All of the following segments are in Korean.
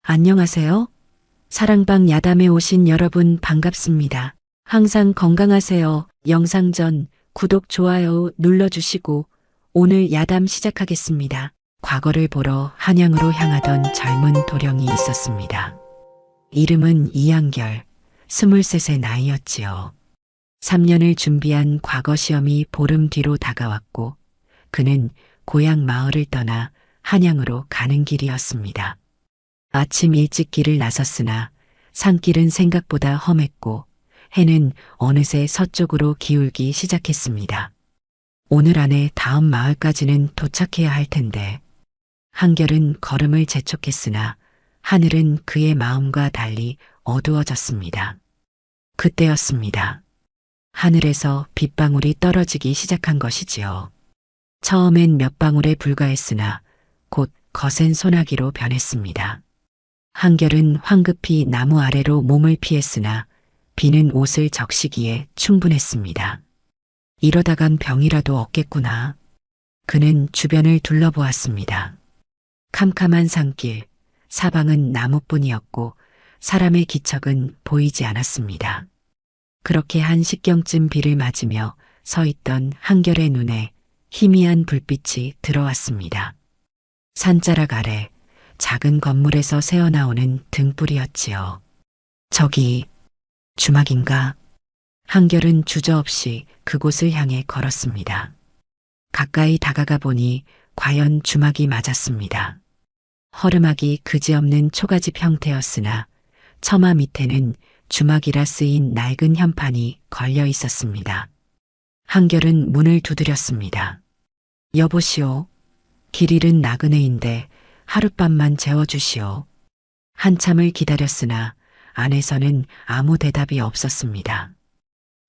안녕하세요. 사랑방 야담에 오신 여러분 반갑습니다. 항상 건강하세요. 영상 전 구독, 좋아요 눌러주시고 오늘 야담 시작하겠습니다. 과거를 보러 한양으로 향하던 젊은 도령이 있었습니다. 이름은 이한결, 23세 나이였지요. 3년을 준비한 과거 시험이 보름 뒤로 다가왔고 그는 고향 마을을 떠나 한양으로 가는 길이었습니다. 아침 일찍 길을 나섰으나 산길은 생각보다 험했고 해는 어느새 서쪽으로 기울기 시작했습니다. 오늘 안에 다음 마을까지는 도착해야 할 텐데 한결은 걸음을 재촉했으나 하늘은 그의 마음과 달리 어두워졌습니다. 그때였습니다. 하늘에서 빗방울이 떨어지기 시작한 것이지요. 처음엔 몇 방울에 불과했으나 곧 거센 소나기로 변했습니다. 한결은 황급히 나무 아래로 몸을 피했으나 비는 옷을 적시기에 충분했습니다. 이러다간 병이라도 얻겠구나. 그는 주변을 둘러보았습니다. 캄캄한 산길, 사방은 나무뿐이었고 사람의 기척은 보이지 않았습니다. 그렇게 한 식경쯤 비를 맞으며 서 있던 한결의 눈에 희미한 불빛이 들어왔습니다. 산자락 아래 작은 건물에서 새어나오는 등불이었지요. 저기 주막인가? 한결은 주저없이 그곳을 향해 걸었습니다. 가까이 다가가 보니 과연 주막이 맞았습니다. 허름하기 그지없는 초가집 형태였으나 처마 밑에는 주막이라 쓰인 낡은 현판이 걸려 있었습니다. 한결은 문을 두드렸습니다. 여보시오. 길 잃은 나그네인데 하룻밤만 재워주시오. 한참을 기다렸으나 안에서는 아무 대답이 없었습니다.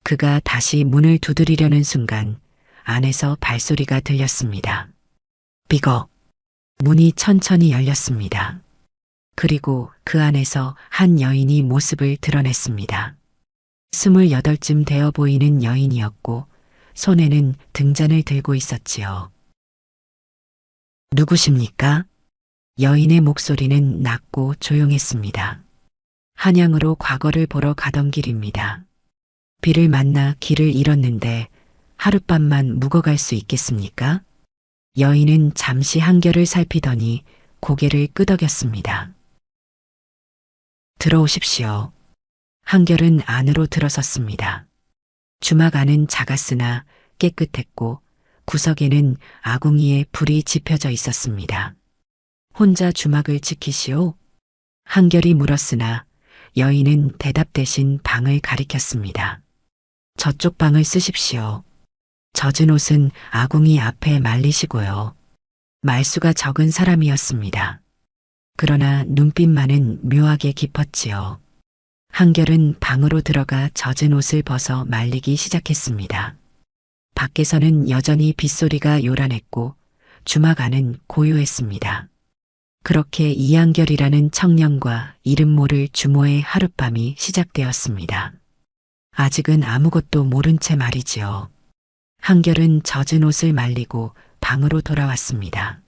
그가 다시 문을 두드리려는 순간 안에서 발소리가 들렸습니다. 삐걱. 문이 천천히 열렸습니다. 그리고 그 안에서 한 여인이 모습을 드러냈습니다. 28쯤 되어 보이는 여인이었고 손에는 등잔을 들고 있었지요. 누구십니까? 여인의 목소리는 낮고 조용했습니다. 한양으로 과거를 보러 가던 길입니다. 비를 만나 길을 잃었는데 하룻밤만 묵어갈 수 있겠습니까? 여인은 잠시 한결을 살피더니 고개를 끄덕였습니다. 들어오십시오. 한결은 안으로 들어섰습니다. 주막 안은 작았으나 깨끗했고 구석에는 아궁이에 불이 지펴져 있었습니다. 혼자 주막을 지키시오? 한결이 물었으나 여인은 대답 대신 방을 가리켰습니다. 저쪽 방을 쓰십시오. 젖은 옷은 아궁이 앞에 말리시고요. 말수가 적은 사람이었습니다. 그러나 눈빛만은 묘하게 깊었지요. 한결은 방으로 들어가 젖은 옷을 벗어 말리기 시작했습니다. 밖에서는 여전히 빗소리가 요란했고 주막 안은 고요했습니다. 그렇게 이한결이라는 청년과 이름 모를 주모의 하룻밤이 시작되었습니다. 아직은 아무것도 모른 채 말이지요. 한결은 젖은 옷을 말리고 방으로 돌아왔습니다.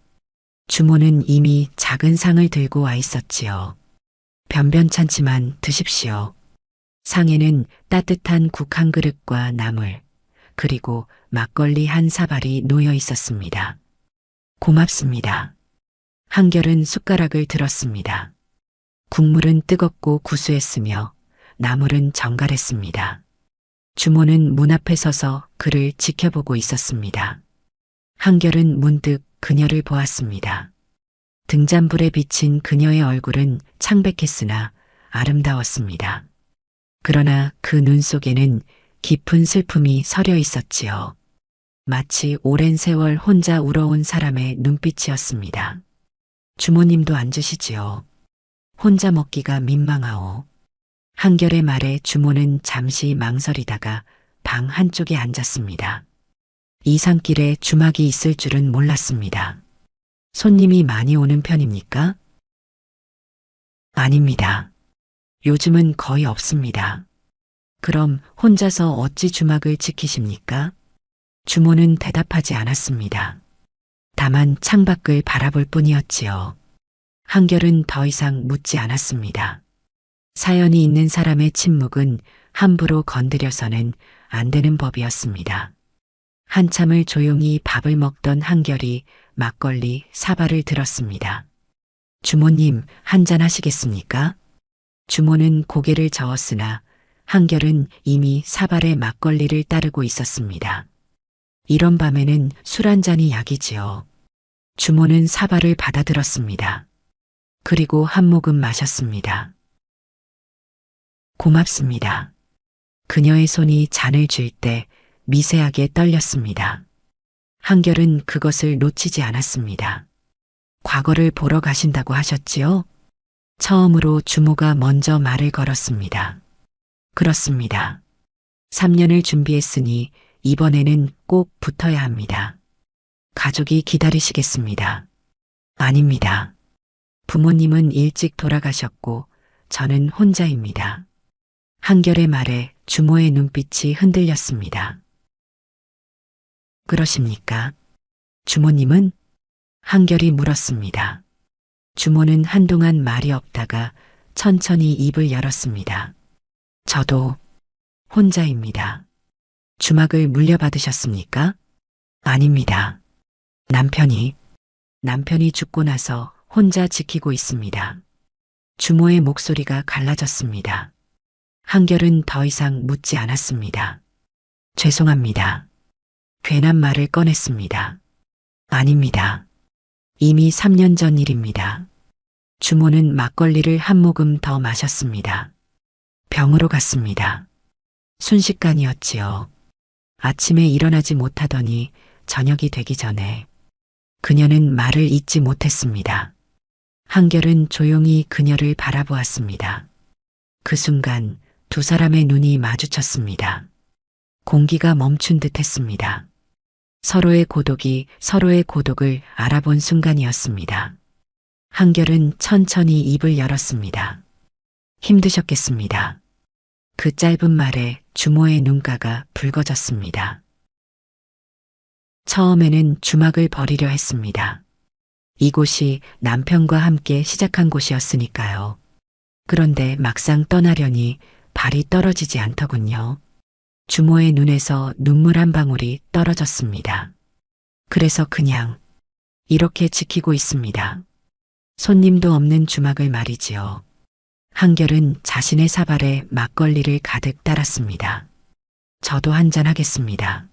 주모는 이미 작은 상을 들고 와 있었지요. 변변찮지만 드십시오. 상에는 따뜻한 국 한 그릇과 나물, 그리고 막걸리 한 사발이 놓여 있었습니다. 고맙습니다. 한결은 숟가락을 들었습니다. 국물은 뜨겁고 구수했으며 나물은 정갈했습니다. 주모는 문 앞에 서서 그를 지켜보고 있었습니다. 한결은 문득 그녀를 보았습니다. 등잔불에 비친 그녀의 얼굴은 창백했으나 아름다웠습니다. 그러나 그 눈 속에는 깊은 슬픔이 서려 있었지요. 마치 오랜 세월 혼자 울어온 사람의 눈빛이었습니다. 주모님도 앉으시지요. 혼자 먹기가 민망하오. 한결의 말에 주모는 잠시 망설이다가 방 한쪽에 앉았습니다. 이 산길에 주막이 있을 줄은 몰랐습니다. 손님이 많이 오는 편입니까? 아닙니다. 요즘은 거의 없습니다. 그럼 혼자서 어찌 주막을 지키십니까? 주모는 대답하지 않았습니다. 다만 창밖을 바라볼 뿐이었지요. 한결은 더 이상 묻지 않았습니다. 사연이 있는 사람의 침묵은 함부로 건드려서는 안 되는 법이었습니다. 한참을 조용히 밥을 먹던 한결이 막걸리 사발을 들었습니다. 주모님, 한잔 하시겠습니까? 주모는 고개를 저었으나 한결은 이미 사발에 막걸리를 따르고 있었습니다. 이런 밤에는 술 한 잔이 약이지요. 주모는 사발을 받아들었습니다. 그리고 한 모금 마셨습니다. 고맙습니다. 그녀의 손이 잔을 쥘 때 미세하게 떨렸습니다. 한결은 그것을 놓치지 않았습니다. 과거를 보러 가신다고 하셨지요? 처음으로 주모가 먼저 말을 걸었습니다. 그렇습니다. 3년을 준비했으니 이번에는 꼭 붙어야 합니다. 가족이 기다리시겠습니다. 아닙니다. 부모님은 일찍 돌아가셨고 저는 혼자입니다. 한결의 말에 주모의 눈빛이 흔들렸습니다. 그러십니까? 주모님은? 한결이 물었습니다. 주모는 한동안 말이 없다가 천천히 입을 열었습니다. 저도 혼자입니다. 주막을 물려받으셨습니까? 아닙니다. 남편이 죽고 나서 혼자 지키고 있습니다. 주모의 목소리가 갈라졌습니다. 한결은 더 이상 묻지 않았습니다. 죄송합니다. 괜한 말을 꺼냈습니다. 아닙니다. 이미 3년 전 일입니다. 주모는 막걸리를 한 모금 더 마셨습니다. 병으로 갔습니다. 순식간이었지요. 아침에 일어나지 못하더니 저녁이 되기 전에 그녀는 말을 잇지 못했습니다. 한결은 조용히 그녀를 바라보았습니다. 그 순간 두 사람의 눈이 마주쳤습니다. 공기가 멈춘 듯 했습니다. 서로의 고독을 알아본 순간이었습니다. 한결은 천천히 입을 열었습니다. 힘드셨겠습니다. 그 짧은 말에 주모의 눈가가 붉어졌습니다. 처음에는 주막을 버리려 했습니다. 이곳이 남편과 함께 시작한 곳이었으니까요. 그런데 막상 떠나려니 발이 떨어지지 않더군요. 주모의 눈에서 눈물 한 방울이 떨어졌습니다. 그래서 그냥 이렇게 지키고 있습니다. 손님도 없는 주막을 말이지요. 한결은 자신의 사발에 막걸리를 가득 따랐습니다. 저도 한잔 하겠습니다.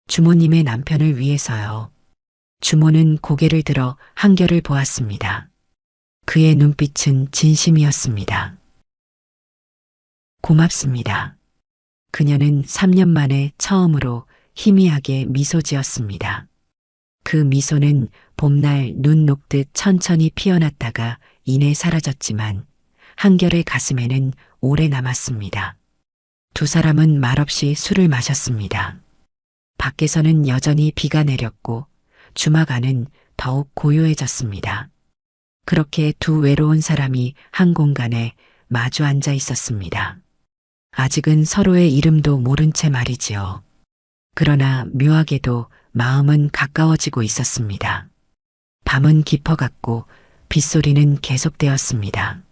주모님의 남편을 위해서요. 주모는 고개를 들어 한결을 보았습니다. 그의 눈빛은 진심이었습니다. 고맙습니다. 그녀는 3년 만에 처음으로 희미하게 미소 지었습니다. 그 미소는 봄날 눈 녹듯 천천히 피어났다가 이내 사라졌지만 한결의 가슴에는 오래 남았습니다. 두 사람은 말없이 술을 마셨습니다. 밖에서는 여전히 비가 내렸고 주막 안은 더욱 고요해졌습니다. 그렇게 두 외로운 사람이 한 공간에 마주 앉아 있었습니다. 아직은 서로의 이름도 모른 채 말이지요. 그러나 묘하게도 마음은 가까워지고 있었습니다. 밤은 깊어갔고 빗소리는 계속되었습니다.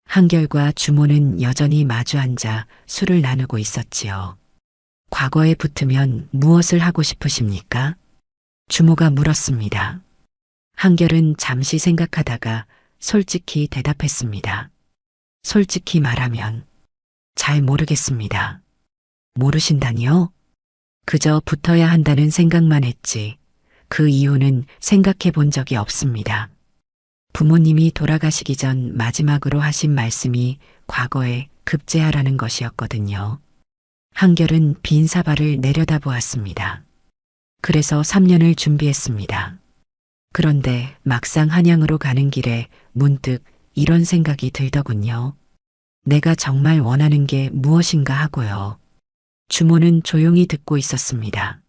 한결과 주모는 여전히 마주 앉아 술을 나누고 있었지요. 과거에 붙으면 무엇을 하고 싶으십니까? 주모가 물었습니다. 한결은 잠시 생각하다가 솔직히 대답했습니다. 솔직히 말하면 잘 모르겠습니다. 모르신다니요? 그저 붙어야 한다는 생각만 했지 그 이유는 생각해 본 적이 없습니다. 부모님이 돌아가시기 전 마지막으로 하신 말씀이 과거에 급제하라는 것이었거든요. 한결은 빈 사발을 내려다보았습니다. 그래서 3년을 준비했습니다. 그런데 막상 한양으로 가는 길에 문득 이런 생각이 들더군요. 내가 정말 원하는 게 무엇인가 하고요. 주모는 조용히 듣고 있었습니다.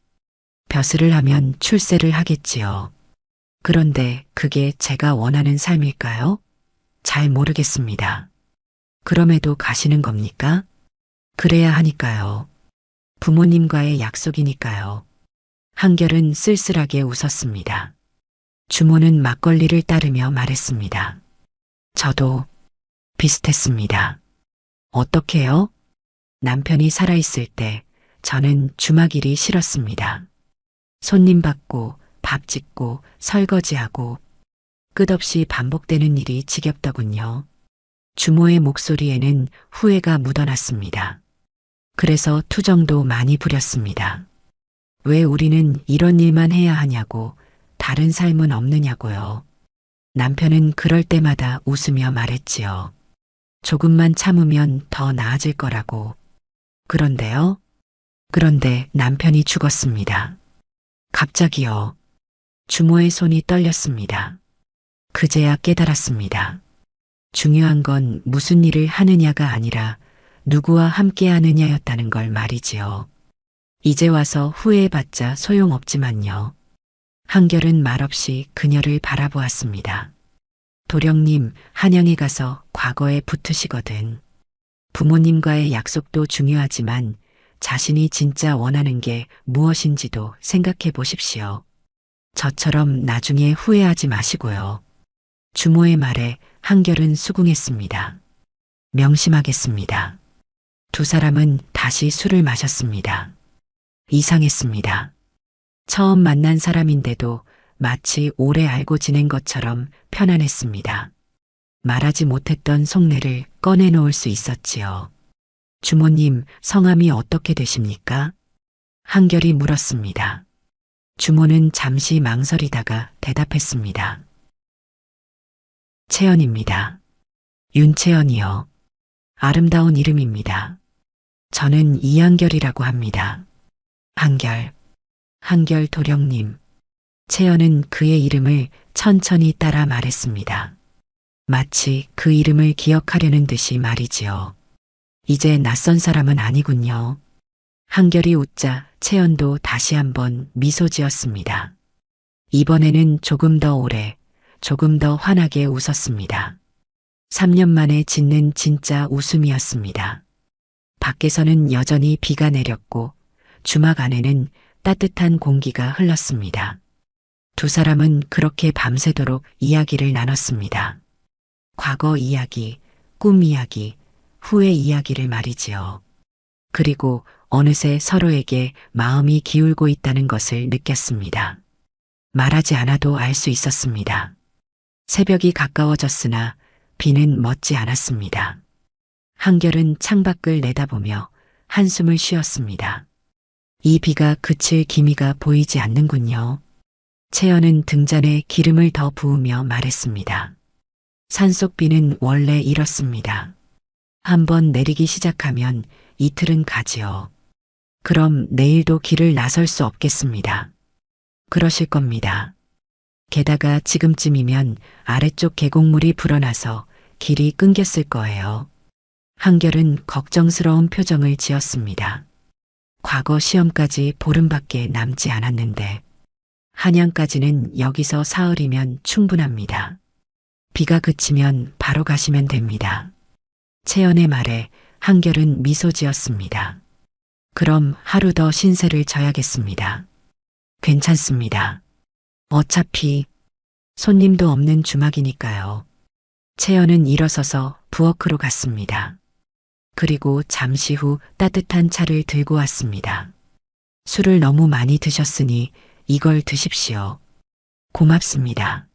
벼슬을 하면 출세를 하겠지요. 그런데 그게 제가 원하는 삶일까요? 잘 모르겠습니다. 그럼에도 가시는 겁니까? 그래야 하니까요. 부모님과의 약속이니까요. 한결은 쓸쓸하게 웃었습니다. 주모는 막걸리를 따르며 말했습니다. 저도 비슷했습니다. 어떻게요? 남편이 살아있을 때 저는 주막일이 싫었습니다. 손님 받고 밥 짓고 설거지하고 끝없이 반복되는 일이 지겹더군요. 주모의 목소리에는 후회가 묻어났습니다. 그래서 투정도 많이 부렸습니다. 왜 우리는 이런 일만 해야 하냐고, 다른 삶은 없느냐고요. 남편은 그럴 때마다 웃으며 말했지요. 조금만 참으면 더 나아질 거라고. 그런데요? 그런데 남편이 죽었습니다. 갑자기요. 주모의 손이 떨렸습니다. 그제야 깨달았습니다. 중요한 건 무슨 일을 하느냐가 아니라 누구와 함께 하느냐였다는 걸 말이지요. 이제 와서 후회해봤자 소용없지만요. 한결은 말없이 그녀를 바라보았습니다. 도령님, 한양에 가서 과거에 붙으시거든. 부모님과의 약속도 중요하지만 자신이 진짜 원하는 게 무엇인지도 생각해 보십시오. 저처럼 나중에 후회하지 마시고요. 주모의 말에 한결은 수긍했습니다. 명심하겠습니다. 두 사람은 다시 술을 마셨습니다. 이상했습니다. 처음 만난 사람인데도 마치 오래 알고 지낸 것처럼 편안했습니다. 말하지 못했던 속내를 꺼내놓을 수 있었지요. 주모님, 성함이 어떻게 되십니까? 한결이 물었습니다. 주모는 잠시 망설이다가 대답했습니다. 채연입니다. 윤채연이요. 아름다운 이름입니다. 저는 이한결이라고 합니다. 한결, 한결 도령님. 채연은 그의 이름을 천천히 따라 말했습니다. 마치 그 이름을 기억하려는 듯이 말이지요. 이제 낯선 사람은 아니군요. 한결이 웃자 채연도 다시 한번 미소 지었습니다. 이번에는 조금 더 오래, 조금 더 환하게 웃었습니다. 3년 만에 짓는 진짜 웃음이었습니다. 밖에서는 여전히 비가 내렸고 주막 안에는 따뜻한 공기가 흘렀습니다. 두 사람은 그렇게 밤새도록 이야기를 나눴습니다. 과거 이야기, 꿈 이야기, 후회 이야기를 말이지요. 그리고 어느새 서로에게 마음이 기울고 있다는 것을 느꼈습니다. 말하지 않아도 알 수 있었습니다. 새벽이 가까워졌으나 비는 멎지 않았습니다. 한결은 창밖을 내다보며 한숨을 쉬었습니다. 이 비가 그칠 기미가 보이지 않는군요. 채연은 등잔에 기름을 더 부으며 말했습니다. 산속비는 원래 이렇습니다. 한번 내리기 시작하면 이틀은 가지요. 그럼 내일도 길을 나설 수 없겠습니다. 그러실 겁니다. 게다가 지금쯤이면 아래쪽 계곡물이 불어나서 길이 끊겼을 거예요. 한결은 걱정스러운 표정을 지었습니다. 과거 시험까지 보름밖에 남지 않았는데 한양까지는 여기서 사흘이면 충분합니다. 비가 그치면 바로 가시면 됩니다. 채연의 말에 한결은 미소 지었습니다. 그럼 하루 더 신세를 져야겠습니다. 괜찮습니다. 어차피 손님도 없는 주막이니까요. 채연은 일어서서 부엌으로 갔습니다. 그리고 잠시 후 따뜻한 차를 들고 왔습니다. 술을 너무 많이 드셨으니 이걸 드십시오. 고맙습니다.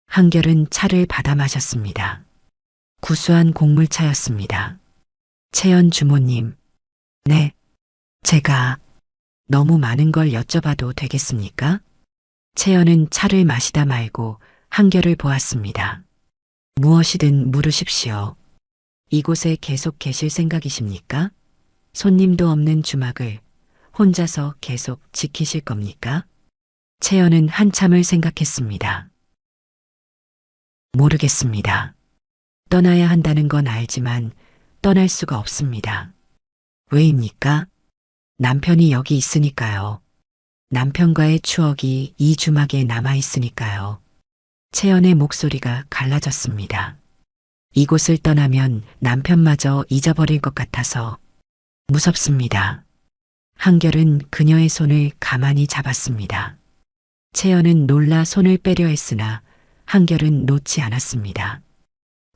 한결은 차를 받아 마셨습니다. 구수한 곡물차였습니다. 채연 주모님. 네, 제가 너무 많은 걸 여쭤봐도 되겠습니까? 채연은 차를 마시다 말고 한결을 보았습니다. 무엇이든 물으십시오. 이곳에 계속 계실 생각이십니까? 손님도 없는 주막을 혼자서 계속 지키실 겁니까? 채연은 한참을 생각했습니다. 모르겠습니다. 떠나야 한다는 건 알지만 떠날 수가 없습니다. 왜입니까? 남편이 여기 있으니까요. 남편과의 추억이 이 주막에 남아 있으니까요. 채연의 목소리가 갈라졌습니다. 이곳을 떠나면 남편마저 잊어버릴 것 같아서 무섭습니다. 한결은 그녀의 손을 가만히 잡았습니다. 채연은 놀라 손을 빼려 했으나 한결은 놓지 않았습니다.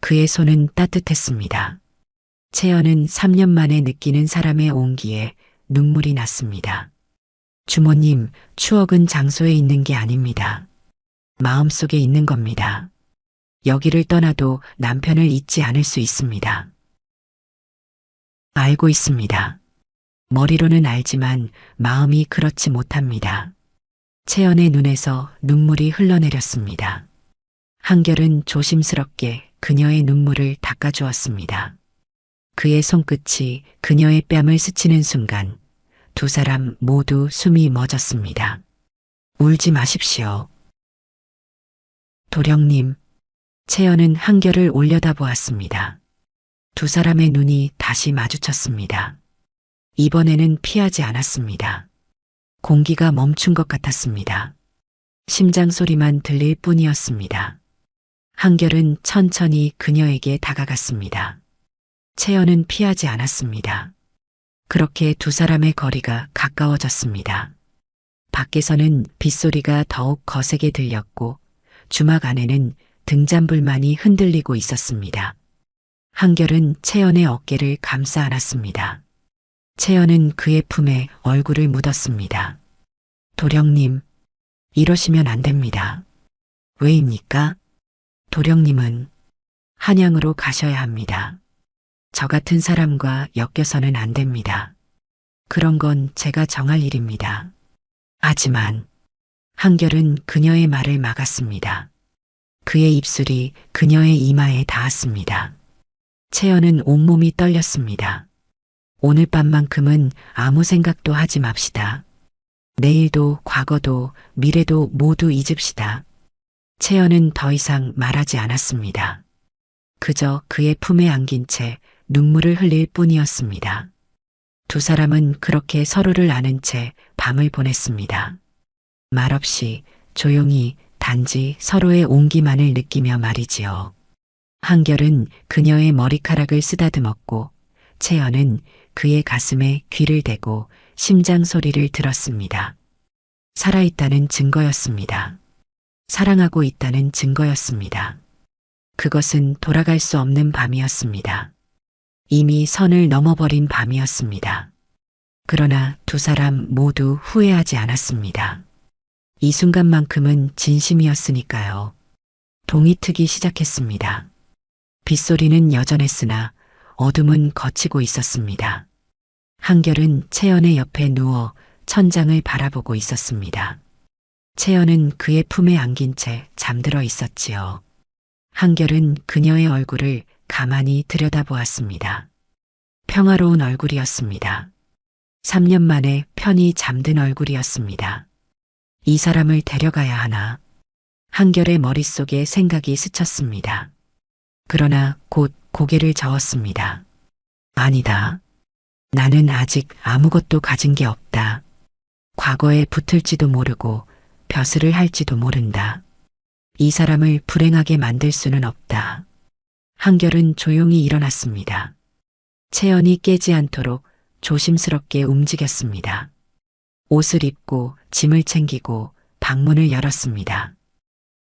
그의 손은 따뜻했습니다. 채연은 3년 만에 느끼는 사람의 온기에 눈물이 났습니다. 주모님, 추억은 장소에 있는 게 아닙니다. 마음속에 있는 겁니다. 여기를 떠나도 남편을 잊지 않을 수 있습니다. 알고 있습니다. 머리로는 알지만 마음이 그렇지 못합니다. 채연의 눈에서 눈물이 흘러내렸습니다. 한결은 조심스럽게 그녀의 눈물을 닦아주었습니다. 그의 손끝이 그녀의 뺨을 스치는 순간 두 사람 모두 숨이 멎었습니다. 울지 마십시오. 도령님, 채연은 한결을 올려다보았습니다. 두 사람의 눈이 다시 마주쳤습니다. 이번에는 피하지 않았습니다. 공기가 멈춘 것 같았습니다. 심장 소리만 들릴 뿐이었습니다. 한결은 천천히 그녀에게 다가갔습니다. 채연은 피하지 않았습니다. 그렇게 두 사람의 거리가 가까워졌습니다. 밖에서는 빗소리가 더욱 거세게 들렸고 주막 안에는 등잔불만이 흔들리고 있었습니다. 한결은 채연의 어깨를 감싸 안았습니다. 채연은 그의 품에 얼굴을 묻었습니다. 도령님, 이러시면 안 됩니다. 왜입니까? 도령님은 한양으로 가셔야 합니다. 저 같은 사람과 엮여서는 안 됩니다. 그런 건 제가 정할 일입니다. 하지만 한결은 그녀의 말을 막았습니다. 그의 입술이 그녀의 이마에 닿았습니다. 채연은 온몸이 떨렸습니다. 오늘 밤만큼은 아무 생각도 하지 맙시다. 내일도 과거도 미래도 모두 잊읍시다. 채연은 더 이상 말하지 않았습니다. 그저 그의 품에 안긴 채 눈물을 흘릴 뿐이었습니다. 두 사람은 그렇게 서로를 아는 채 밤을 보냈습니다. 말없이 조용히 단지 서로의 온기만을 느끼며 말이지요. 한결은 그녀의 머리카락을 쓰다듬었고 채연은 그의 가슴에 귀를 대고 심장 소리를 들었습니다. 살아있다는 증거였습니다. 사랑하고 있다는 증거였습니다. 그것은 돌아갈 수 없는 밤이었습니다. 이미 선을 넘어버린 밤이었습니다. 그러나 두 사람 모두 후회하지 않았습니다. 이 순간만큼은 진심이었으니까요. 동이 트기 시작했습니다. 빗소리는 여전했으나 어둠은 걷히고 있었습니다. 한결은 채연의 옆에 누워 천장을 바라보고 있었습니다. 채연은 그의 품에 안긴 채 잠들어 있었지요. 한결은 그녀의 얼굴을 가만히 들여다보았습니다. 평화로운 얼굴이었습니다. 3년 만에 편히 잠든 얼굴이었습니다. 이 사람을 데려가야 하나. 한결의 머릿속에 생각이 스쳤습니다. 그러나 곧 고개를 저었습니다. 아니다. 나는 아직 아무것도 가진 게 없다. 과거에 붙을지도 모르고 벼슬을 할지도 모른다. 이 사람을 불행하게 만들 수는 없다. 한결은 조용히 일어났습니다. 채연이 깨지 않도록 조심스럽게 움직였습니다. 옷을 입고 짐을 챙기고 방문을 열었습니다.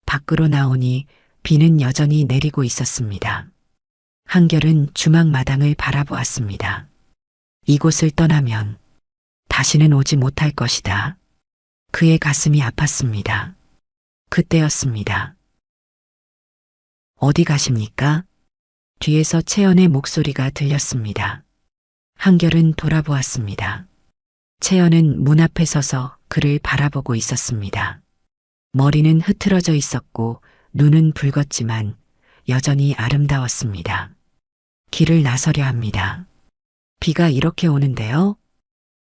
밖으로 나오니 비는 여전히 내리고 있었습니다. 한결은 주막 마당을 바라보았습니다. 이곳을 떠나면 다시는 오지 못할 것이다. 그의 가슴이 아팠습니다. 그때였습니다. 어디 가십니까? 뒤에서 채연의 목소리가 들렸습니다. 한결은 돌아보았습니다. 채연은 문 앞에 서서 그를 바라보고 있었습니다. 머리는 흐트러져 있었고 눈은 붉었지만 여전히 아름다웠습니다. 길을 나서려 합니다. 비가 이렇게 오는데요?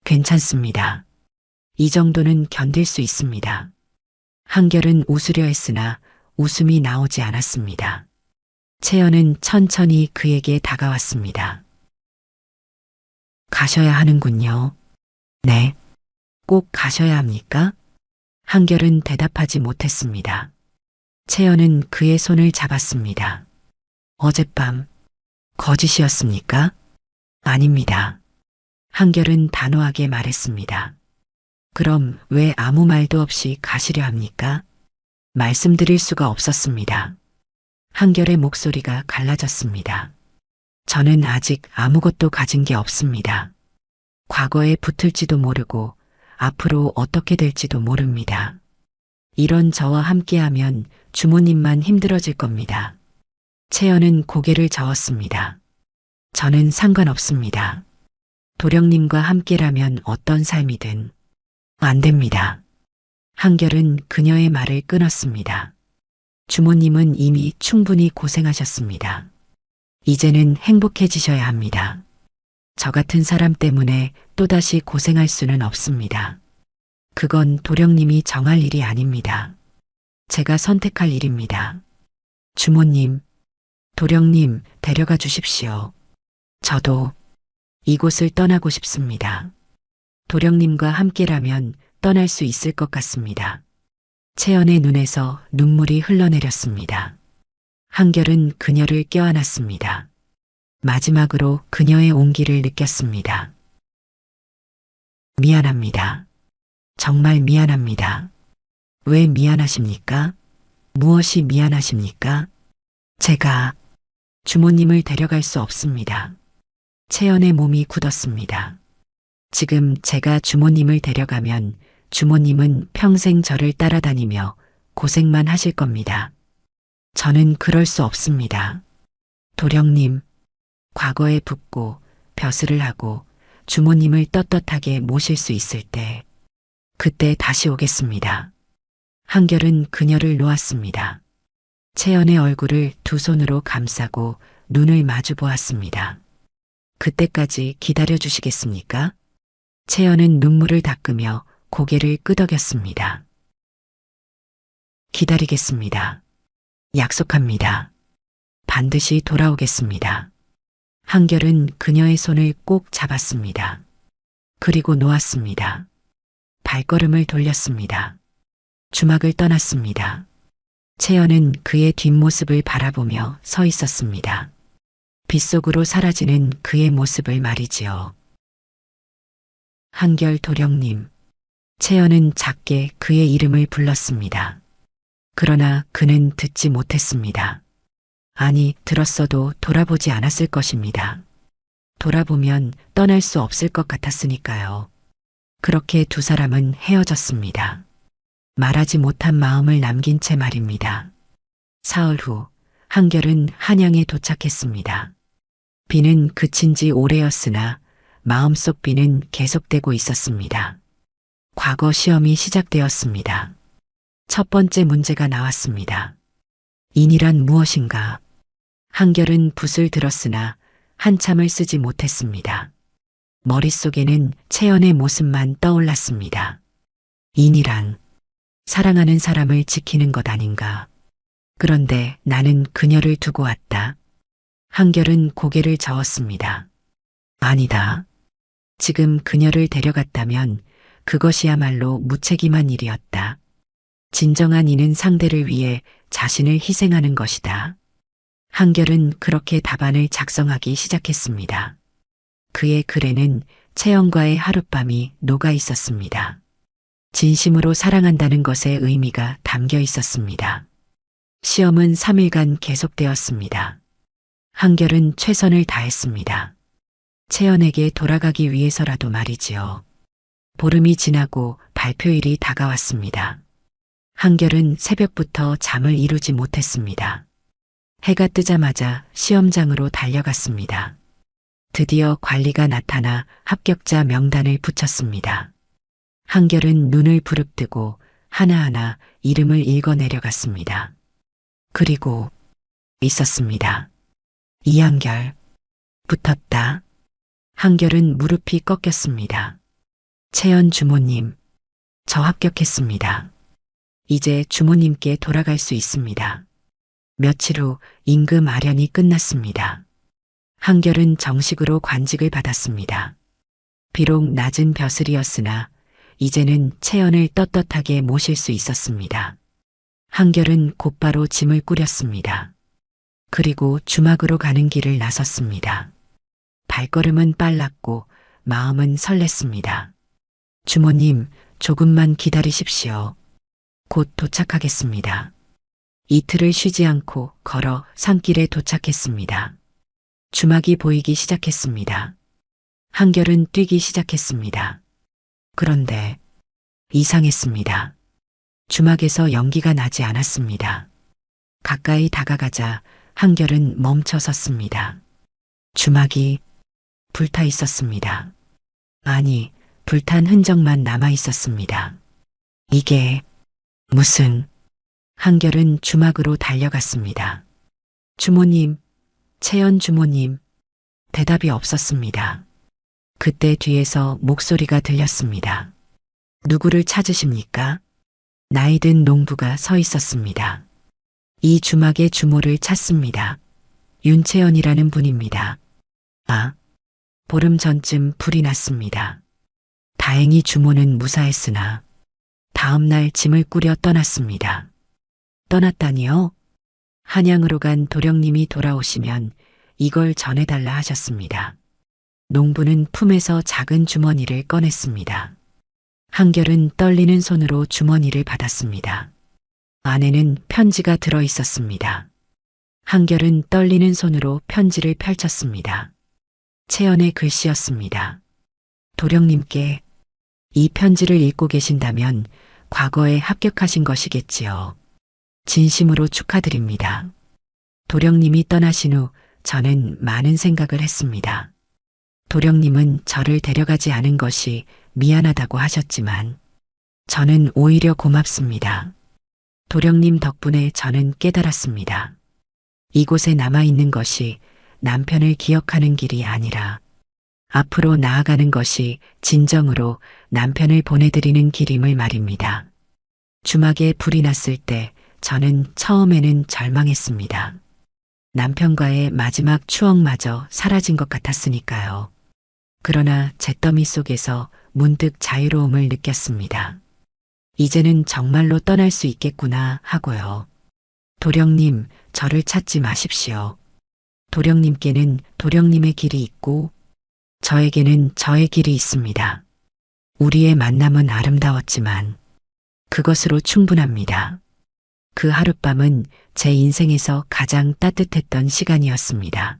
괜찮습니다. 이 정도는 견딜 수 있습니다. 한결은 웃으려 했으나 웃음이 나오지 않았습니다. 채연은 천천히 그에게 다가왔습니다. 가셔야 하는군요. 네. 꼭 가셔야 합니까? 한결은 대답하지 못했습니다. 채연은 그의 손을 잡았습니다. 어젯밤 거짓이었습니까? 아닙니다. 한결은 단호하게 말했습니다. 그럼 왜 아무 말도 없이 가시려 합니까? 말씀드릴 수가 없었습니다. 한결의 목소리가 갈라졌습니다. 저는 아직 아무것도 가진 게 없습니다. 과거에 붙을지도 모르고 앞으로 어떻게 될지도 모릅니다. 이런 저와 함께하면 주모님만 힘들어질 겁니다. 채연은 고개를 저었습니다. 저는 상관없습니다. 도령님과 함께라면 어떤 삶이든 안 됩니다. 한결은 그녀의 말을 끊었습니다. 주모님은 이미 충분히 고생하셨습니다. 이제는 행복해지셔야 합니다. 저 같은 사람 때문에 또다시 고생할 수는 없습니다. 그건 도령님이 정할 일이 아닙니다. 제가 선택할 일입니다. 주모님, 도령님 데려가 주십시오. 저도 이곳을 떠나고 싶습니다. 도령님과 함께라면 떠날 수 있을 것 같습니다. 채연의 눈에서 눈물이 흘러내렸습니다. 한결은 그녀를 껴안았습니다. 마지막으로 그녀의 온기를 느꼈습니다. 미안합니다. 정말 미안합니다. 왜 미안하십니까? 무엇이 미안하십니까? 제가 주모님을 데려갈 수 없습니다. 채연의 몸이 굳었습니다. 지금 제가 주모님을 데려가면 주모님은 평생 저를 따라다니며 고생만 하실 겁니다. 저는 그럴 수 없습니다. 도령님, 과거에 붓고 벼슬을 하고 주모님을 떳떳하게 모실 수 있을 때, 그때 다시 오겠습니다. 한결은 그녀를 놓았습니다. 채연의 얼굴을 두 손으로 감싸고 눈을 마주 보았습니다. 그때까지 기다려 주시겠습니까? 채연은 눈물을 닦으며 고개를 끄덕였습니다. 기다리겠습니다. 약속합니다. 반드시 돌아오겠습니다. 한결은 그녀의 손을 꼭 잡았습니다. 그리고 놓았습니다. 발걸음을 돌렸습니다. 주막을 떠났습니다. 채연은 그의 뒷모습을 바라보며 서 있었습니다. 빗속으로 사라지는 그의 모습을 말이지요. 한결 도령님. 채연은 작게 그의 이름을 불렀습니다. 그러나 그는 듣지 못했습니다. 아니, 들었어도 돌아보지 않았을 것입니다. 돌아보면 떠날 수 없을 것 같았으니까요. 그렇게 두 사람은 헤어졌습니다. 말하지 못한 마음을 남긴 채 말입니다. 사흘 후 한결은 한양에 도착했습니다. 비는 그친 지 오래였으나 마음속 비는 계속되고 있었습니다. 과거 시험이 시작되었습니다. 첫 번째 문제가 나왔습니다. 인이란 무엇인가? 한결은 붓을 들었으나 한참을 쓰지 못했습니다. 머릿속에는 채연의 모습만 떠올랐습니다. 인이란 사랑하는 사람을 지키는 것 아닌가? 그런데 나는 그녀를 두고 왔다. 한결은 고개를 저었습니다. 아니다. 지금 그녀를 데려갔다면 그것이야말로 무책임한 일이었다. 진정한 이는 상대를 위해 자신을 희생하는 것이다. 한결은 그렇게 답안을 작성하기 시작했습니다. 그의 글에는 채연과의 하룻밤이 녹아 있었습니다. 진심으로 사랑한다는 것의 의미가 담겨 있었습니다. 시험은 3일간 계속되었습니다. 한결은 최선을 다했습니다. 채연에게 돌아가기 위해서라도 말이지요. 보름이 지나고 발표일이 다가왔습니다. 한결은 새벽부터 잠을 이루지 못했습니다. 해가 뜨자마자 시험장으로 달려갔습니다. 드디어 관리가 나타나 합격자 명단을 붙였습니다. 한결은 눈을 부릅뜨고 하나하나 이름을 읽어 내려갔습니다. 그리고 있었습니다. 이한결. 붙었다. 한결은 무릎이 꺾였습니다. 채연 주모님, 저 합격했습니다. 이제 주모님께 돌아갈 수 있습니다. 며칠 후 임금 아련이 끝났습니다. 한결은 정식으로 관직을 받았습니다. 비록 낮은 벼슬이었으나 이제는 채연을 떳떳하게 모실 수 있었습니다. 한결은 곧바로 짐을 꾸렸습니다. 그리고 주막으로 가는 길을 나섰습니다. 발걸음은 빨랐고 마음은 설렜습니다. 주모님, 조금만 기다리십시오. 곧 도착하겠습니다. 이틀을 쉬지 않고 걸어 산길에 도착했습니다. 주막이 보이기 시작했습니다. 한결은 뛰기 시작했습니다. 그런데 이상했습니다. 주막에서 연기가 나지 않았습니다. 가까이 다가가자 한결은 멈춰 섰습니다. 주막이 불타 있었습니다. 아니, 불탄 흔적만 남아 있었습니다. 이게 무슨... 한결은 주막으로 달려갔습니다. 주모님, 채연 주모님. 대답이 없었습니다. 그때 뒤에서 목소리가 들렸습니다. 누구를 찾으십니까? 나이든 농부가 서 있었습니다. 이 주막의 주모를 찾습니다. 윤채연이라는 분입니다. 아, 보름 전쯤 불이 났습니다. 다행히 주모는 무사했으나 다음 날 짐을 꾸려 떠났습니다. 떠났다니요? 한양으로 간 도령님이 돌아오시면 이걸 전해달라 하셨습니다. 농부는 품에서 작은 주머니를 꺼냈습니다. 한결은 떨리는 손으로 주머니를 받았습니다. 안에는 편지가 들어 있었습니다. 한결은 떨리는 손으로 편지를 펼쳤습니다. 채연의 글씨였습니다. 도령님께 이 편지를 읽고 계신다면 과거에 합격하신 것이겠지요. 진심으로 축하드립니다. 도령님이 떠나신 후 저는 많은 생각을 했습니다. 도령님은 저를 데려가지 않은 것이 미안하다고 하셨지만 저는 오히려 고맙습니다. 도령님 덕분에 저는 깨달았습니다. 이곳에 남아있는 것이 남편을 기억하는 길이 아니라 앞으로 나아가는 것이 진정으로 남편을 보내드리는 길임을 말입니다. 주막에 불이 났을 때 저는 처음에는 절망했습니다. 남편과의 마지막 추억마저 사라진 것 같았으니까요. 그러나 잿더미 속에서 문득 자유로움을 느꼈습니다. 이제는 정말로 떠날 수 있겠구나 하고요. 도령님, 저를 찾지 마십시오. 도령님께는 도령님의 길이 있고 저에게는 저의 길이 있습니다. 우리의 만남은 아름다웠지만 그것으로 충분합니다. 그 하룻밤은 제 인생에서 가장 따뜻했던 시간이었습니다.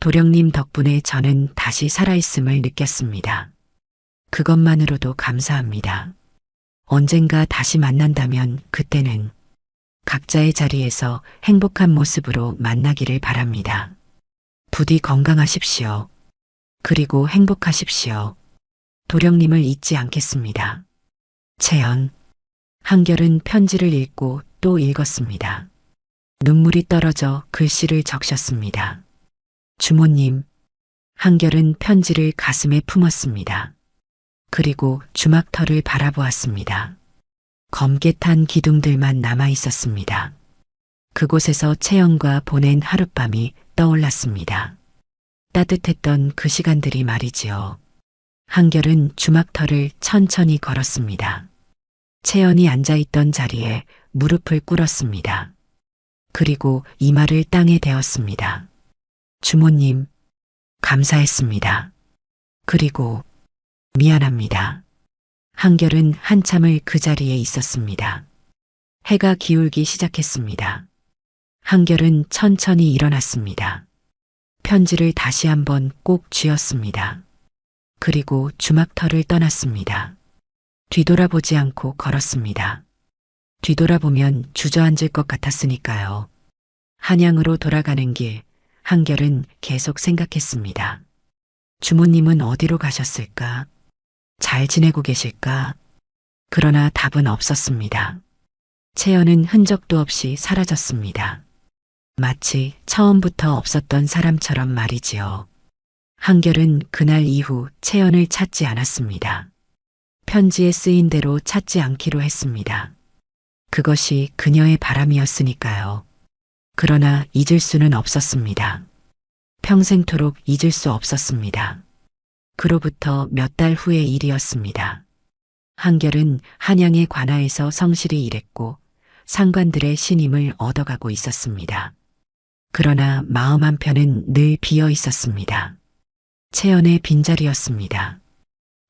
도령님 덕분에 저는 다시 살아있음을 느꼈습니다. 그것만으로도 감사합니다. 언젠가 다시 만난다면 그때는 각자의 자리에서 행복한 모습으로 만나기를 바랍니다. 부디 건강하십시오. 그리고 행복하십시오. 도령님을 잊지 않겠습니다. 채연. 한결은 편지를 읽고 또 읽었습니다. 눈물이 떨어져 글씨를 적셨습니다. 주모님. 한결은 편지를 가슴에 품었습니다. 그리고 주막터를 바라보았습니다. 검게 탄 기둥들만 남아 있었습니다. 그곳에서 채연과 보낸 하룻밤이 떠올랐습니다. 따뜻했던 그 시간들이 말이지요. 한결은 주막터를 천천히 걸었습니다. 채연이 앉아있던 자리에 무릎을 꿇었습니다. 그리고 이마를 땅에 대었습니다. 주모님, 감사했습니다. 그리고 미안합니다. 한결은 한참을 그 자리에 있었습니다. 해가 기울기 시작했습니다. 한결은 천천히 일어났습니다. 편지를 다시 한번 꼭 쥐었습니다. 그리고 주막터를 떠났습니다. 뒤돌아보지 않고 걸었습니다. 뒤돌아보면 주저앉을 것 같았으니까요. 한양으로 돌아가는 길, 한결은 계속 생각했습니다. 주모님은 어디로 가셨을까? 잘 지내고 계실까? 그러나 답은 없었습니다. 채연은 흔적도 없이 사라졌습니다. 마치 처음부터 없었던 사람처럼 말이지요. 한결은 그날 이후 채연을 찾지 않았습니다. 편지에 쓰인 대로 찾지 않기로 했습니다. 그것이 그녀의 바람이었으니까요. 그러나 잊을 수는 없었습니다. 평생토록 잊을 수 없었습니다. 그로부터 몇 달 후의 일이었습니다. 한결은 한양의 관아에서 성실히 일했고 상관들의 신임을 얻어가고 있었습니다. 그러나 마음 한편은 늘 비어 있었습니다. 채연의 빈자리였습니다.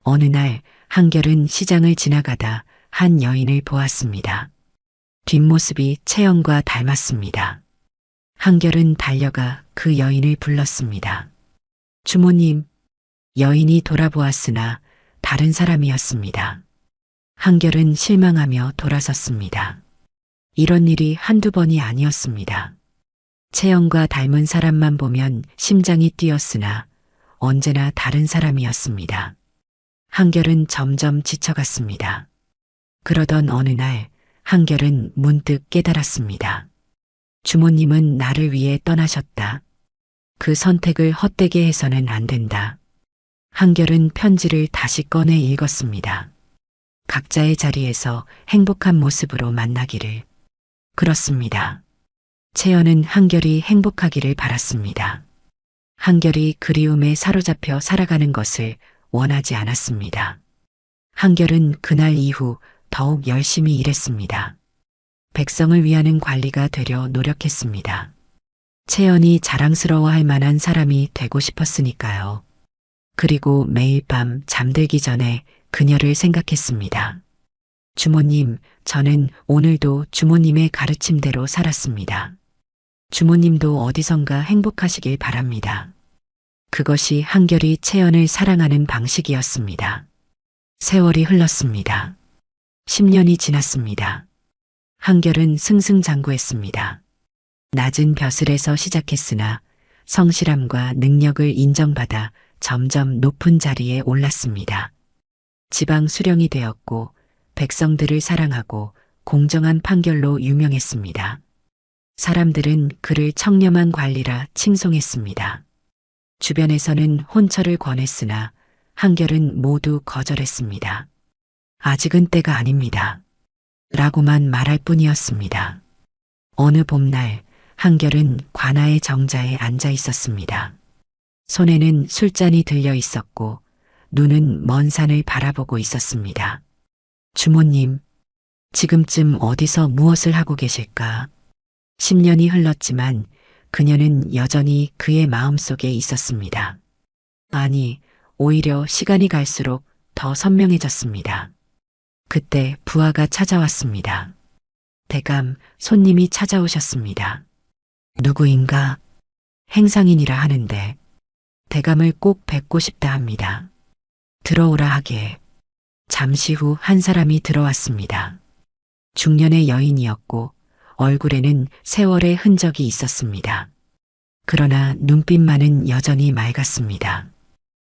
어느 날 한결은 시장을 지나가다 한 여인을 보았습니다. 뒷모습이 채연과 닮았습니다. 한결은 달려가 그 여인을 불렀습니다. 주모님, 여인이 돌아보았으나 다른 사람이었습니다. 한결은 실망하며 돌아섰습니다. 이런 일이 한두 번이 아니었습니다. 채연과 닮은 사람만 보면 심장이 뛰었으나 언제나 다른 사람이었습니다. 한결은 점점 지쳐갔습니다. 그러던 어느 날 한결은 문득 깨달았습니다. 주모님은 나를 위해 떠나셨다. 그 선택을 헛되게 해서는 안 된다. 한결은 편지를 다시 꺼내 읽었습니다. 각자의 자리에서 행복한 모습으로 만나기를. 그렇습니다. 채연은 한결이 행복하기를 바랐습니다. 한결이 그리움에 사로잡혀 살아가는 것을 원하지 않았습니다. 한결은 그날 이후 더욱 열심히 일했습니다. 백성을 위하는 관리가 되려 노력했습니다. 채연이 자랑스러워할 만한 사람이 되고 싶었으니까요. 그리고 매일 밤 잠들기 전에 그녀를 생각했습니다. 주모님, 저는 오늘도 주모님의 가르침대로 살았습니다. 주모님도 어디선가 행복하시길 바랍니다. 그것이 한결이 채연을 사랑하는 방식이었습니다. 세월이 흘렀습니다. 10년이 지났습니다. 한결은 승승장구했습니다. 낮은 벼슬에서 시작했으나 성실함과 능력을 인정받아 점점 높은 자리에 올랐습니다. 지방 수령이 되었고 백성들을 사랑하고 공정한 판결로 유명했습니다. 사람들은 그를 청렴한 관리라 칭송했습니다. 주변에서는 혼처를 권했으나 한결은 모두 거절했습니다. 아직은 때가 아닙니다. 라고만 말할 뿐이었습니다. 어느 봄날 한결은 관아의 정자에 앉아 있었습니다. 손에는 술잔이 들려 있었고 눈은 먼 산을 바라보고 있었습니다. 주모님, 지금쯤 어디서 무엇을 하고 계실까? 10년이 흘렀지만 그녀는 여전히 그의 마음속에 있었습니다. 아니, 오히려 시간이 갈수록 더 선명해졌습니다. 그때 부하가 찾아왔습니다. 대감, 손님이 찾아오셨습니다. 누구인가? 행상인이라 하는데 대감을 꼭 뵙고 싶다 합니다. 들어오라 하기에 잠시 후 한 사람이 들어왔습니다. 중년의 여인이었고 얼굴에는 세월의 흔적이 있었습니다. 그러나 눈빛만은 여전히 맑았습니다.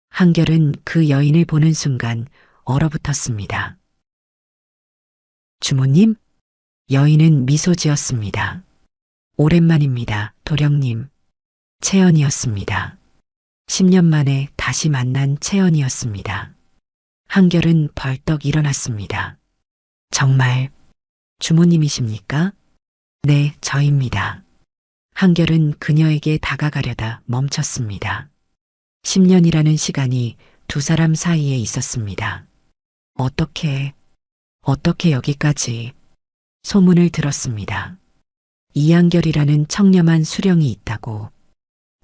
한결은 그 여인을 보는 순간 얼어붙었습니다. 주모님? 여인은 미소 지었습니다. 오랜만입니다, 도령님. 채연이었습니다. 10년 만에 다시 만난 채연이었습니다. 한결은 벌떡 일어났습니다. 정말 주모님이십니까? 네, 저입니다. 한결은 그녀에게 다가가려다 멈췄습니다. 10년이라는 시간이 두 사람 사이에 있었습니다. 어떻게 여기까지 소문을 들었습니다. 이한결이라는 청렴한 수령이 있다고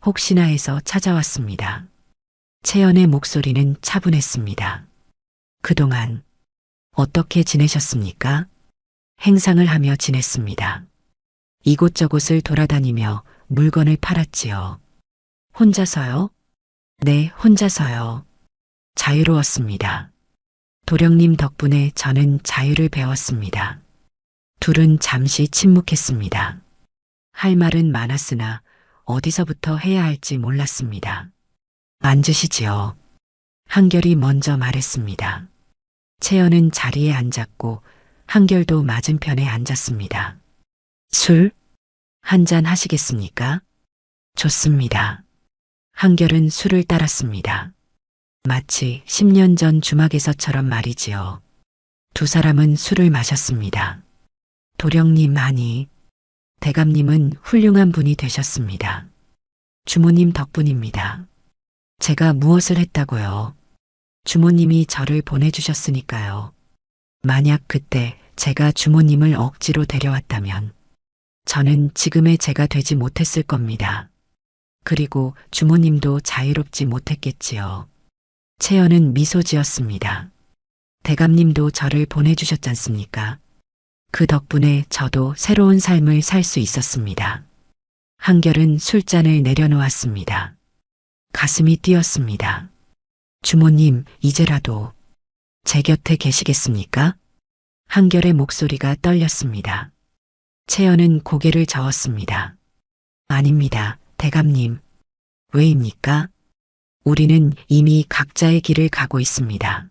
혹시나 해서 찾아왔습니다. 채연의 목소리는 차분했습니다. 그동안 어떻게 지내셨습니까? 행상을 하며 지냈습니다. 이곳저곳을 돌아다니며 물건을 팔았지요. 혼자서요? 네, 혼자서요. 자유로웠습니다. 도령님 덕분에 저는 자유를 배웠습니다. 둘은 잠시 침묵했습니다. 할 말은 많았으나 어디서부터 해야 할지 몰랐습니다. 앉으시지요. 한결이 먼저 말했습니다. 채연은 자리에 앉았고 한결도 맞은편에 앉았습니다. 술? 한잔 하시겠습니까? 좋습니다. 한결은 술을 따랐습니다. 마치 10년 전 주막에서처럼 말이지요. 두 사람은 술을 마셨습니다. 도령님 아니, 대감님은 훌륭한 분이 되셨습니다. 주모님 덕분입니다. 제가 무엇을 했다고요? 주모님이 저를 보내주셨으니까요. 만약 그때 제가 주모님을 억지로 데려왔다면 저는 지금의 제가 되지 못했을 겁니다. 그리고 주모님도 자유롭지 못했겠지요. 채연은 미소 지었습니다. 대감님도 저를 보내주셨지 않습니까? 그 덕분에 저도 새로운 삶을 살 수 있었습니다. 한결은 술잔을 내려놓았습니다. 가슴이 뛰었습니다. 주모님, 이제라도 제 곁에 계시겠습니까? 한결의 목소리가 떨렸습니다. 채연은 고개를 저었습니다. 아닙니다, 대감님. 왜입니까? 우리는 이미 각자의 길을 가고 있습니다.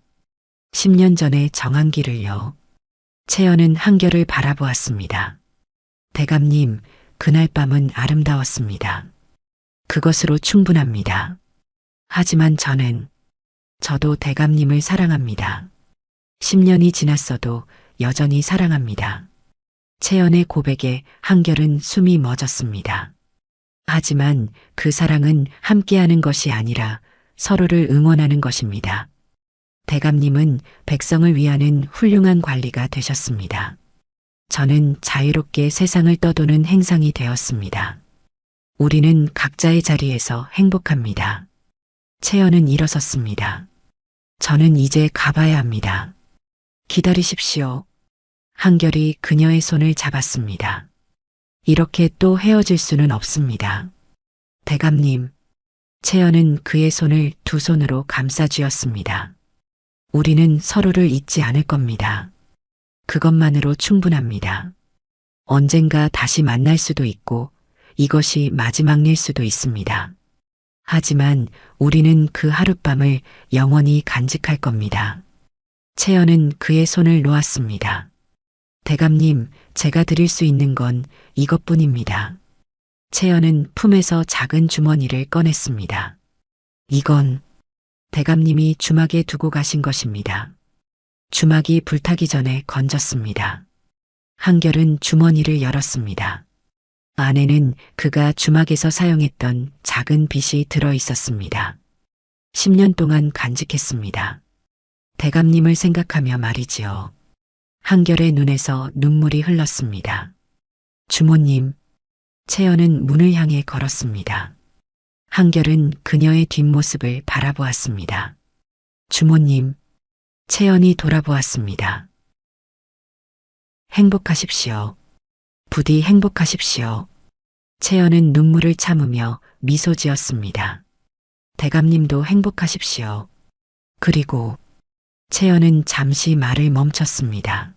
10년 전에 정한 길을요. 채연은 한결을 바라보았습니다. 대감님, 그날 밤은 아름다웠습니다. 그것으로 충분합니다. 하지만 저도 대감님을 사랑합니다. 10년이 지났어도 여전히 사랑합니다. 채연의 고백에 한결은 숨이 멎었습니다. 하지만 그 사랑은 함께하는 것이 아니라 서로를 응원하는 것입니다. 대감님은 백성을 위하는 훌륭한 관리가 되셨습니다. 저는 자유롭게 세상을 떠도는 행상이 되었습니다. 우리는 각자의 자리에서 행복합니다. 채연은 일어섰습니다. 저는 이제 가봐야 합니다. 기다리십시오. 한결이 그녀의 손을 잡았습니다. 이렇게 또 헤어질 수는 없습니다. 대감님, 채연은 그의 손을 두 손으로 감싸 쥐었습니다. 우리는 서로를 잊지 않을 겁니다. 그것만으로 충분합니다. 언젠가 다시 만날 수도 있고 이것이 마지막일 수도 있습니다. 하지만 우리는 그 하룻밤을 영원히 간직할 겁니다. 채연은 그의 손을 놓았습니다. 대감님, 제가 드릴 수 있는 건 이것뿐입니다. 채연은 품에서 작은 주머니를 꺼냈습니다. 이건 대감님이 주막에 두고 가신 것입니다. 주막이 불타기 전에 건졌습니다. 한결은 주머니를 열었습니다. 안에는 그가 주막에서 사용했던 작은 빗이 들어 있었습니다. 10년 동안 간직했습니다. 대감님을 생각하며 말이지요. 한결의 눈에서 눈물이 흘렀습니다. 주모님, 채연은 문을 향해 걸었습니다. 한결은 그녀의 뒷모습을 바라보았습니다. 주모님, 채연이 돌아보았습니다. 행복하십시오. 부디 행복하십시오. 채연은 눈물을 참으며 미소 지었습니다. 대감님도 행복하십시오. 그리고 채연은 잠시 말을 멈췄습니다.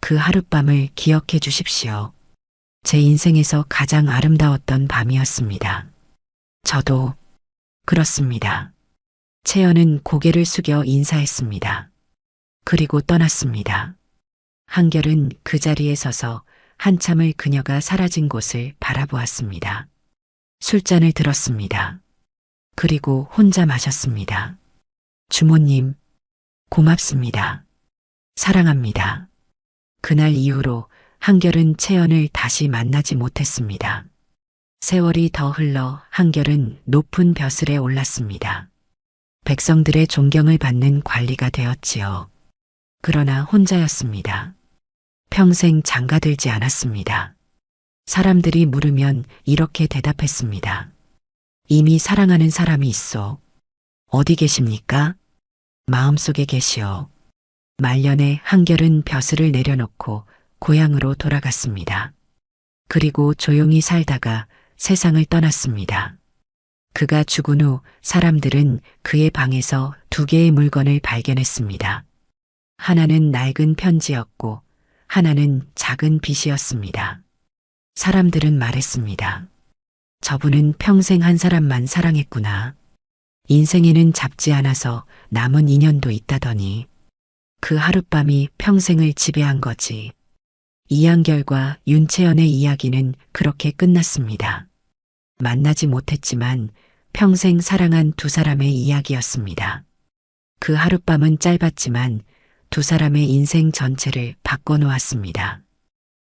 그 하룻밤을 기억해 주십시오. 제 인생에서 가장 아름다웠던 밤이었습니다. 저도 그렇습니다. 채연은 고개를 숙여 인사했습니다. 그리고 떠났습니다. 한결은 그 자리에 서서 한참을 그녀가 사라진 곳을 바라보았습니다. 술잔을 들었습니다. 그리고 혼자 마셨습니다. 주모님, 고맙습니다. 사랑합니다. 그날 이후로 한결은 채연을 다시 만나지 못했습니다. 세월이 더 흘러 한결은 높은 벼슬에 올랐습니다. 백성들의 존경을 받는 관리가 되었지요. 그러나 혼자였습니다. 평생 장가들지 않았습니다. 사람들이 물으면 이렇게 대답했습니다. 이미 사랑하는 사람이 있어. 어디 계십니까? 마음속에 계시오. 말년에 한결은 벼슬을 내려놓고 고향으로 돌아갔습니다. 그리고 조용히 살다가 세상을 떠났습니다. 그가 죽은 후 사람들은 그의 방에서 두 개의 물건을 발견했습니다. 하나는 낡은 편지였고 하나는 작은 빗이었습니다. 사람들은 말했습니다. 저분은 평생 한 사람만 사랑했구나. 인생에는 잡지 않아서 남은 인연도 있다더니 그 하룻밤이 평생을 지배한 거지. 이한결과 윤채연의 이야기는 그렇게 끝났습니다. 만나지 못했지만 평생 사랑한 두 사람의 이야기였습니다. 그 하룻밤은 짧았지만 두 사람의 인생 전체를 바꿔놓았습니다.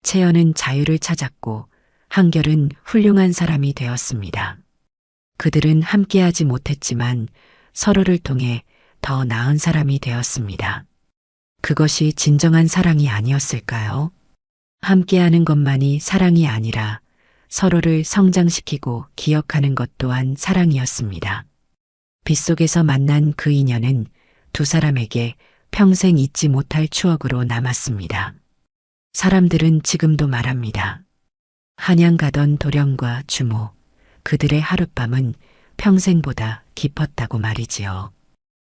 채연은 자유를 찾았고 한결은 훌륭한 사람이 되었습니다. 그들은 함께하지 못했지만 서로를 통해 더 나은 사람이 되었습니다. 그것이 진정한 사랑이 아니었을까요? 함께하는 것만이 사랑이 아니라 서로를 성장시키고 기억하는 것 또한 사랑이었습니다. 빗속에서 만난 그 인연은 두 사람에게 평생 잊지 못할 추억으로 남았습니다. 사람들은 지금도 말합니다. 한양 가던 도령과 주모, 그들의 하룻밤은 평생보다 깊었다고 말이지요.